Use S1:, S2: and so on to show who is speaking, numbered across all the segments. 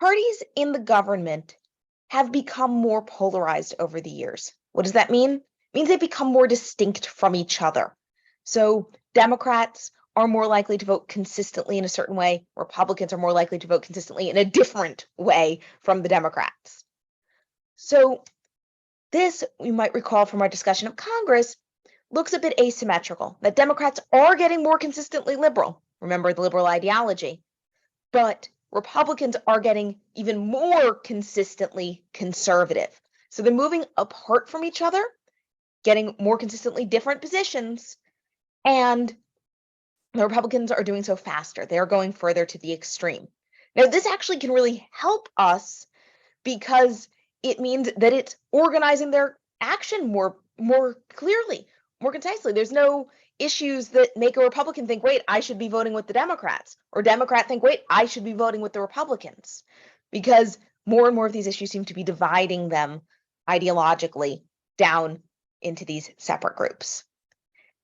S1: Parties in the government have become more polarized over the years. What does that mean? It means they've become more distinct from each other. So Democrats are more likely to vote consistently in a certain way. Republicans are more likely to vote consistently in a different way from the Democrats. So this, we might recall from our discussion of Congress, looks a bit asymmetrical, that Democrats are getting more consistently liberal. Remember the liberal ideology. But Republicans are getting even more consistently conservative. So they're moving apart from each other, getting more consistently different positions, and the Republicans are doing so faster. They're going further to the extreme. Now, this actually can really help us because it means that it's organizing their action more clearly, more concisely. There's no issues that make a Republican think, wait, I should be voting with the Democrats, or Democrat think, wait, I should be voting with the Republicans, because more and more of these issues seem to be dividing them ideologically down into these separate groups.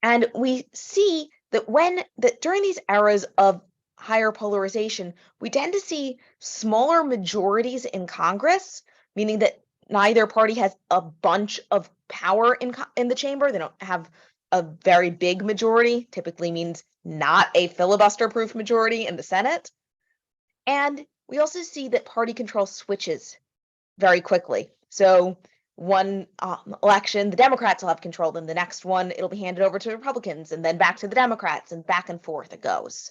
S1: And we see that during these eras of higher polarization, we tend to see smaller majorities in Congress, meaning that neither party has a bunch of power in the chamber. They don't have a very big majority, typically means not a filibuster-proof majority in the Senate. And we also see that party control switches very quickly. So one election, the Democrats will have control. Then the next one, it'll be handed over to the Republicans, and then back to the Democrats, and back and forth it goes.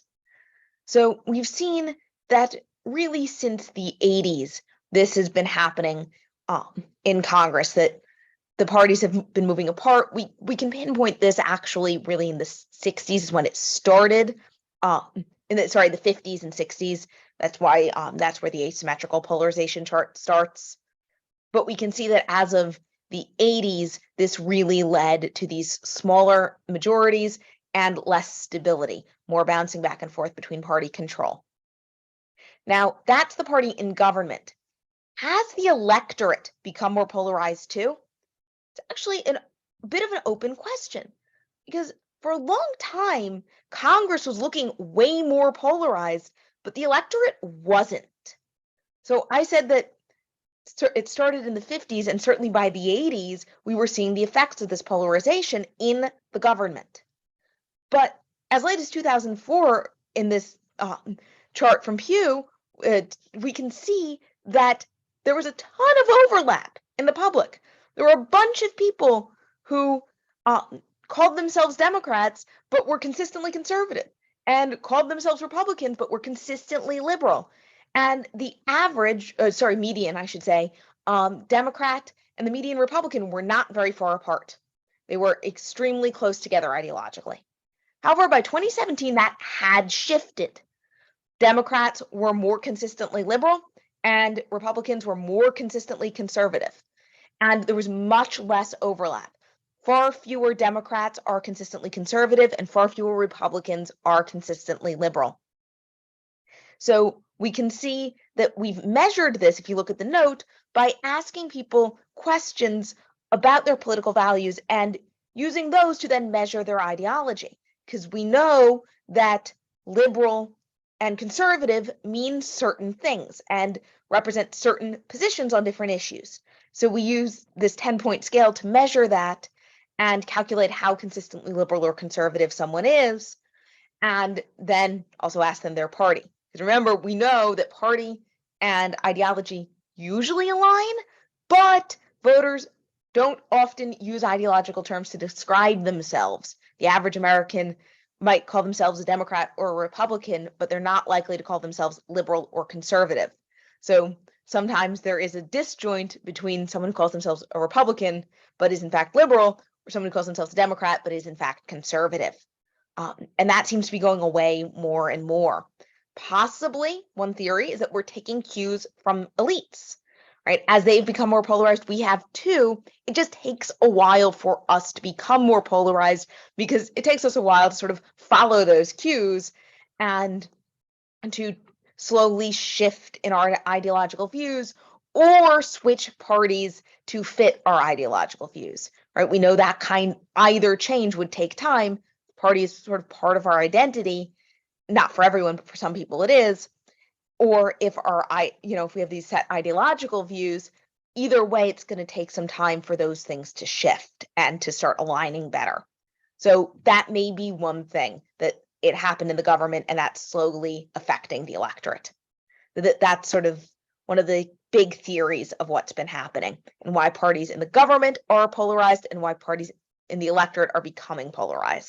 S1: So we've seen that really since the 80s, this has been happening in Congress, that the parties have been moving apart. We can pinpoint this actually really in the 60s is when it started. The 50s and 60s. That's why that's where the asymmetrical polarization chart starts. But we can see that as of the 80s, this really led to these smaller majorities and less stability, more bouncing back and forth between party control. Now, that's the party in government. Has the electorate become more polarized too? It's actually a bit of an open question, because for a long time, Congress was looking way more polarized, but the electorate wasn't. So I said that it started in the 50s, and certainly by the 80s, we were seeing the effects of this polarization in the government. But as late as 2004, in this chart from Pew, we can see that there was a ton of overlap in the public. There were a bunch of people who called themselves Democrats, but were consistently conservative, and called themselves Republicans, but were consistently liberal. And the median, I should say, Democrat and the median Republican were not very far apart. They were extremely close together ideologically. However, by 2017, that had shifted. Democrats were more consistently liberal, and Republicans were more consistently conservative. And there was much less overlap. Far fewer Democrats are consistently conservative, and far fewer Republicans are consistently liberal. So we can see that we've measured this, if you look at the note, by asking people questions about their political values and using those to then measure their ideology. Because we know that liberal and conservative mean certain things and represent certain positions on different issues. So we use this 10-point scale to measure that and calculate how consistently liberal or conservative someone is, and then also ask them their party. Because remember, we know that party and ideology usually align, but voters don't often use ideological terms to describe themselves. The average American might call themselves a Democrat or a Republican, but they're not likely to call themselves liberal or conservative. So sometimes there is a disjoint between someone who calls themselves a Republican, but is in fact liberal, or someone who calls themselves a Democrat, but is in fact conservative. And that seems to be going away more and more. Possibly, one theory is that we're taking cues from elites, right? As they've become more polarized, we have too. It just takes a while for us to become more polarized because it takes us a while to sort of follow those cues and to slowly shift in our ideological views or switch parties to fit our ideological views, right? We know that either change would take time. Party is sort of part of our identity. Not for everyone, but for some people it is. or if if we have these set ideological views, either way, it's going to take some time for those things to shift and to start aligning better. So that may be one thing that it happened in the government, and that's slowly affecting the electorate. That's sort of one of the big theories of what's been happening and why parties in the government are polarized and why parties in the electorate are becoming polarized.